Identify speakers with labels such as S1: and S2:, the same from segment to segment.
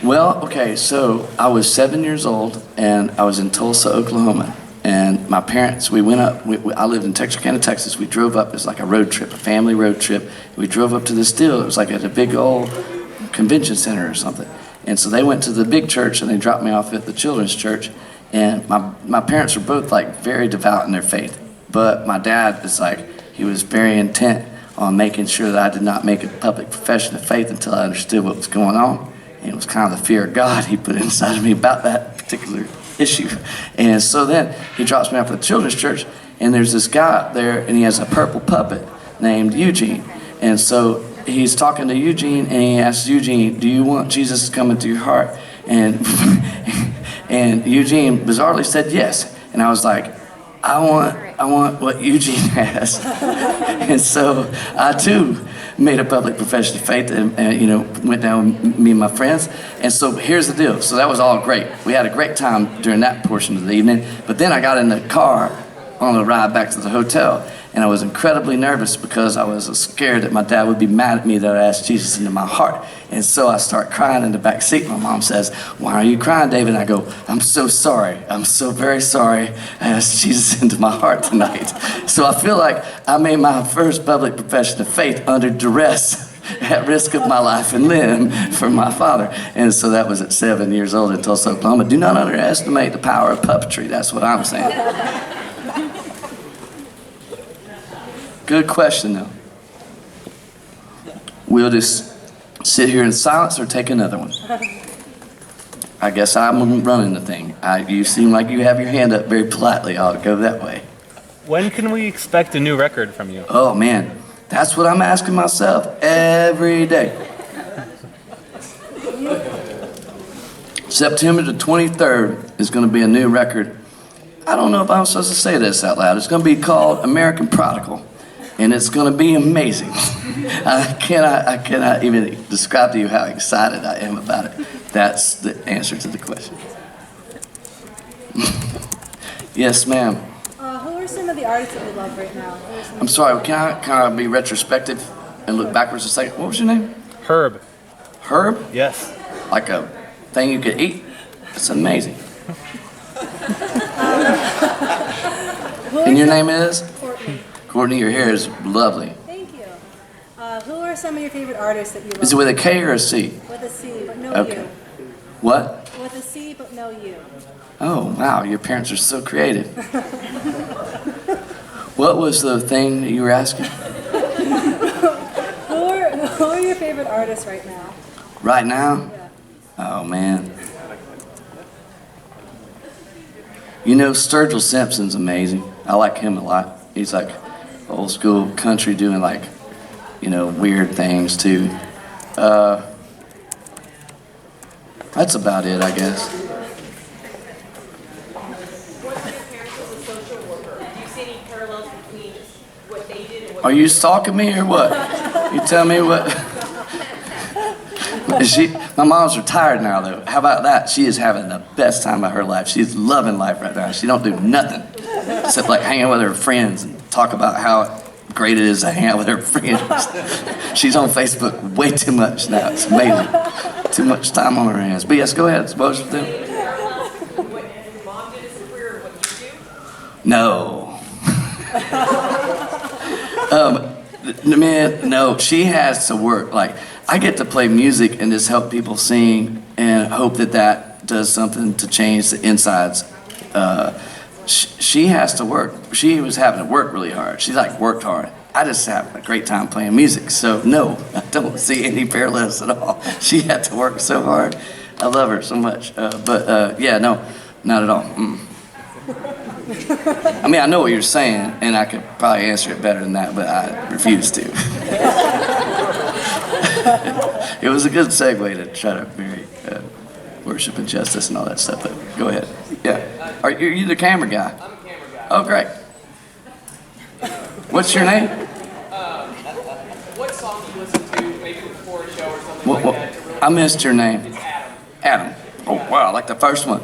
S1: Well, okay, so I was 7 years old, and I was in Tulsa, Oklahoma. And my parents, we went up, I lived in Texarkana, Texas. We drove up, it was like a road trip, a family road trip. We drove up to this deal, it was like at a big old convention center or something. And so they went to the big church, and they dropped me off at the children's church. And my parents were both like very devout in their faith. But my dad is like, he was very intent on making sure that I did not make a public profession of faith until I understood what was going on. And it was kind of the fear of God he put inside of me about that particular issue. And so then he drops me off at the children's church, and there's this guy up there, and he has a purple puppet named Eugene. And so he's talking to Eugene, and he asks Eugene, do you want Jesus to come into your heart? And and Eugene bizarrely said yes. And I was like, I want what Eugene has. And so I too made a public profession of faith, and you know, went down with me and my friends. And so here's the deal. So that was all great. We had a great time during that portion of the evening. But then I got in the car on the ride back to the hotel, and I was incredibly nervous because I was scared that my dad would be mad at me that I asked Jesus into my heart. And so I start crying in the back seat. My mom says, "Why are you crying, David?" And I go, "I'm so sorry. I'm so very sorry I asked Jesus into my heart tonight." So I feel like I made my first public profession of faith under duress, at risk of my life and limb for my father. And so that was at 7 years old in Tulsa, Oklahoma. Do not underestimate the power of puppetry. That's what I'm saying. Good question, though. We'll just sit here in silence or take another one. I guess I'm running the thing. You seem like you have your hand up very politely. I'll go that way.
S2: When can we expect a new record from you?
S1: Oh, man. That's what I'm asking myself every day. September the 23rd is going to be a new record. I don't know if I'm supposed to say this out loud. It's going to be called American Prodigal. And it's going to be amazing. I cannot even describe to you how excited I am about it. That's the answer to the question. Yes, ma'am.
S3: Who are some of the artists that we love right now?
S1: I'm sorry, can I be retrospective and look backwards a second? What was your name?
S2: Herb.
S1: Herb?
S2: Yes.
S1: Like a thing you could eat? It's amazing. And your name is?
S3: Courtney.
S1: Courtney, your hair is lovely.
S3: Thank you. Who are some of your favorite artists that you love?
S1: Is it with a K or a C?
S3: With a C, but no
S1: Okay.
S3: you.
S1: What?
S3: With a C, but no you.
S1: Oh, wow, your parents are so creative. What was the thing that you were asking?
S3: Who are your favorite artists right now?
S1: Right now?
S3: Yeah.
S1: Oh, man. You know, Sturgill Simpson's amazing. I like him a lot. He's like old school country doing like, you know, weird things too. That's about it, I guess.
S4: What's your parents as a social worker? Do you see any parallels between what they did and what
S1: Are you stalking me or what? You tell me what? My mom's retired now though. How about that? She is having the best time of her life. She's loving life right now. She don't do nothing except like hang out with her friends and talk about how great it is to hang out with her friends. She's on Facebook way too much now. It's amazing. Too much time on her hands. But yes, go ahead. Suppose you do.
S4: what your mom did as a career and what you do?
S1: No. Man, no, she has to work. Like, I get to play music and just help people sing and hope that that does something to change the insides. She has to work. She was having to work really hard. She like worked hard. I just have a great time playing music. So no, I don't see any parallels at all. She had to work so hard. I love her so much. Yeah, no, not at all. I mean, I know what you're saying, and I could probably answer it better than that, but I refuse to. It was a good segue to try to marry worship and justice and all that stuff, but go ahead. Yeah. Are you the camera guy?
S4: I'm a camera guy.
S1: Oh, great. What's your name?
S4: What song do you listen to maybe before a show or something like that? To really
S1: I missed your name.
S4: It's Adam.
S1: Adam. Oh, wow, like the first one.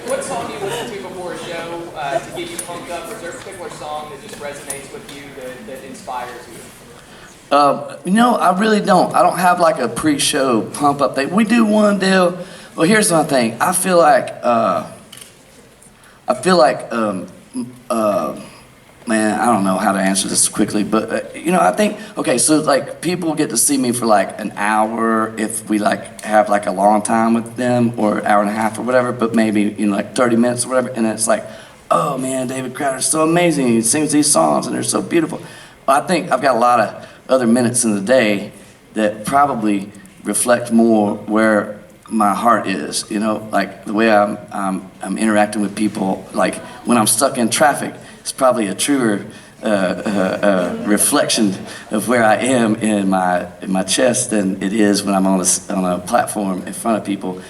S4: What song do you listen to before a show to get you pumped up? Is there a particular song that just resonates with you that inspires you?
S1: I really don't. I don't have like a pre-show pump up thing. We do one deal. Well, here's my thing. I feel like, man, I don't know how to answer this quickly, but I think, okay, so like people get to see me for like an hour if we like have like a long time with them, or an hour and a half or whatever, but maybe like 30 minutes or whatever, and it's like, oh man, David Crowder's so amazing. He sings these songs and they're so beautiful. Well, I think I've got a lot of other minutes in the day that probably reflect more where my heart is, like the way I'm interacting with people. Like when I'm stuck in traffic, it's probably a truer reflection of where I am in my chest than it is when I'm on a platform in front of people.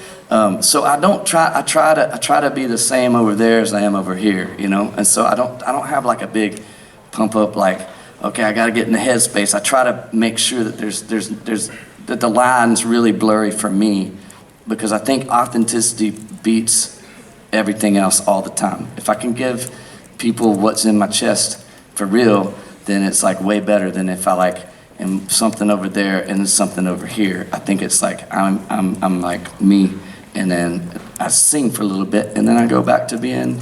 S1: So I try to be the same over there as I am over here, And so I don't have like a big pump up like, okay, I got to get in the headspace. I try to make sure that that the line's really blurry for me, because I think authenticity beats everything else all the time. If I can give people what's in my chest for real, then it's like way better than if I like am something over there and something over here. I think it's like I'm like me, and then I sing for a little bit, and then I go back to being,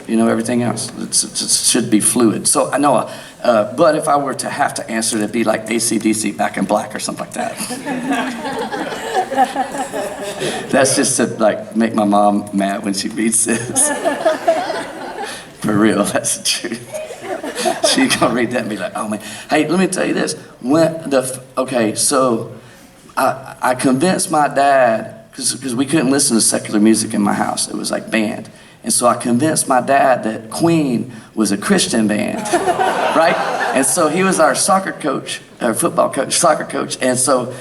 S1: everything else. It should be fluid. So I know, but if I were to have to answer, it'd be like AC/DC, Back in Black, or something like that. That's just to like make my mom mad when she reads this. For real, that's the truth. She gonna read that and be like, oh man. Hey, let me tell you this. So I convinced my dad, because we couldn't listen to secular music in my house. It was like banned. And so I convinced my dad that Queen was a Christian band, right? And so he was our soccer coach, our football coach, soccer coach. And so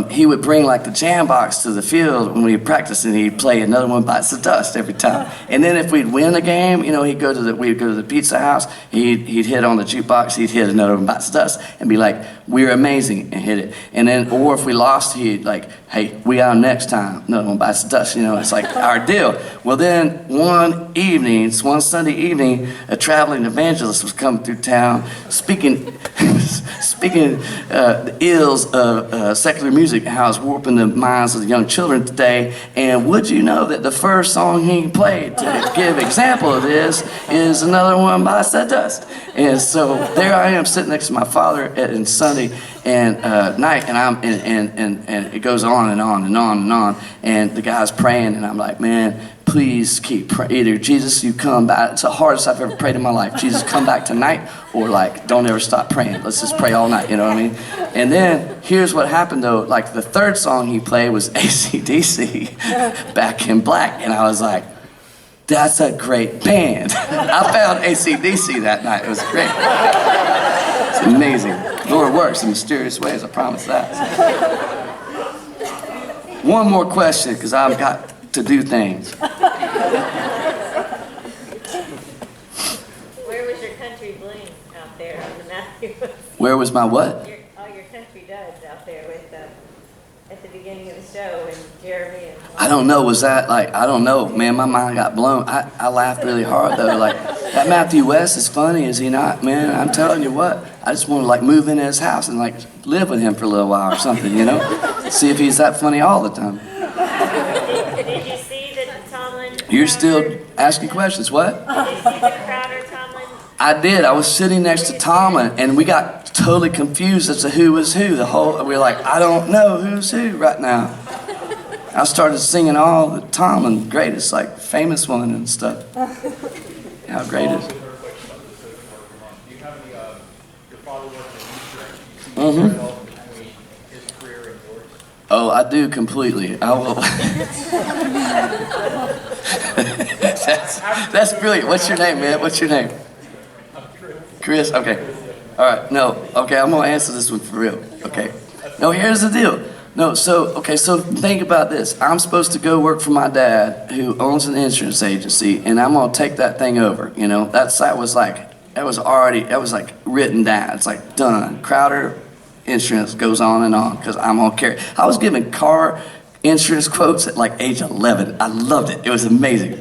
S1: he would bring like the jam box to the field when we practiced, and he'd play Another One Bites the Dust every time. And then if we'd win a game, we'd go to the pizza house, he'd hit on the jukebox, he'd hit Another One Bites the Dust and be like, we're amazing, and hit it. And then, or if we lost, he'd like, hey, we got 'em next time, Another One Bites the Dust, it's like our deal. Well then, one Sunday evening, a traveling evangelist was coming through town speaking the ills of secular music, how it's warping the minds of the young children today. And would you know that the first song he played to give example of this is Another One Bites the Dust? And so there I am sitting next to my father in Sunday and night, and it goes on and on and on and on, and the guy's praying, and I'm like, man, please keep praying. Either Jesus, you come back. It's the hardest I've ever prayed in my life. Jesus, come back tonight, or like, don't ever stop praying. Let's just pray all night, you know what I mean? And then here's what happened though. Like the third song he played was AC/DC, Back in Black, and I was like, that's a great band. I found AC/DC that night. It was great. It's amazing. Lord works in mysterious ways, I promise that. One more question, because I've got to do things.
S4: Where was your country bling out there on the Matthew?
S1: Where was my what?
S4: All your country duds out there with at the beginning of the show, and Jeremy and...
S1: I don't know, was that like, I don't know, man, my mind got blown. I laughed really hard though, like, that Matthew West is funny, is he not? Man, I'm telling you what, I just want to like move into his house and like live with him for a little while or something, See if he's that funny all the time.
S4: Did you see that Tomlin...
S1: You're still asking questions, what?
S4: Did you see the Crowder Tomlin?
S1: I did, I was sitting next to Tomlin, and we got totally confused as to who was who. We were like, I don't know who's who right now. I started singing all the Tomlin greatest, like famous one and stuff. How great is it? Mm-hmm. Oh, I do completely. I will. That's brilliant. What's your name, man? What's your name? Chris. Okay. All right. No. Okay. I'm gonna answer this one for real. Okay. No. Here's the deal. No. So think about this. I'm supposed to go work for my dad, who owns an insurance agency, and I'm gonna take that thing over. That was like written down. It's like done. Crowder Insurance goes on, because I'm gonna carry. I was giving car insurance quotes at like age 11. I loved it. It was amazing,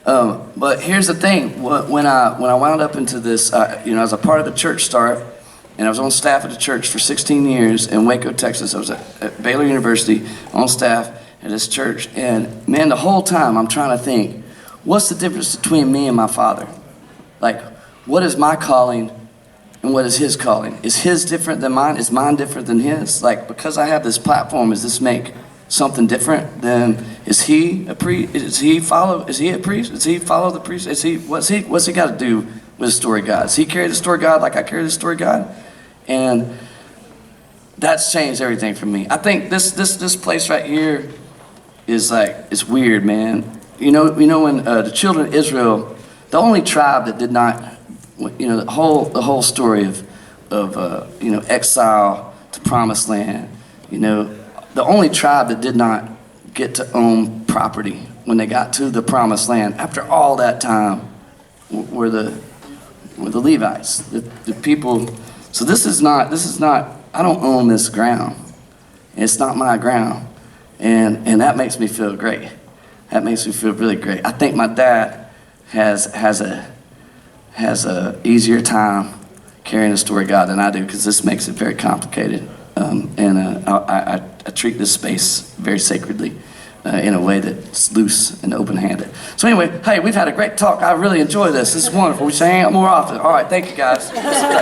S1: But here's the thing. When I wound up into this, as a part of the church start, and I was on staff at the church for 16 years in Waco, Texas. I was at Baylor University on staff at this church. And man, the whole time I'm trying to think, what's the difference between me and my father? Like, what is my calling and what is his calling? Is his different than mine? Is mine different than his? Like, because I have this platform, does this make something different than, is he a priest? Is he a priest? Does he follow the priest? What's he got to do with the story of God? Does he carry the story of God like I carry the story of God? And that's changed everything for me. I think this place right here is like, it's weird, man. You know when the children of Israel, the only tribe that did not, the whole story of exile to promised land, the only tribe that did not get to own property when they got to the promised land after all that time were the Levites, the people. So this is not, I don't own this ground. It's not my ground. And that makes me feel great. That makes me feel really great. I think my dad has a easier time carrying the story of God than I do, because this makes it very complicated. I treat this space very sacredly in a way that's loose and open-handed. So anyway, hey, we've had a great talk. I really enjoy this. This is wonderful. We should hang out more often. All right, thank you guys.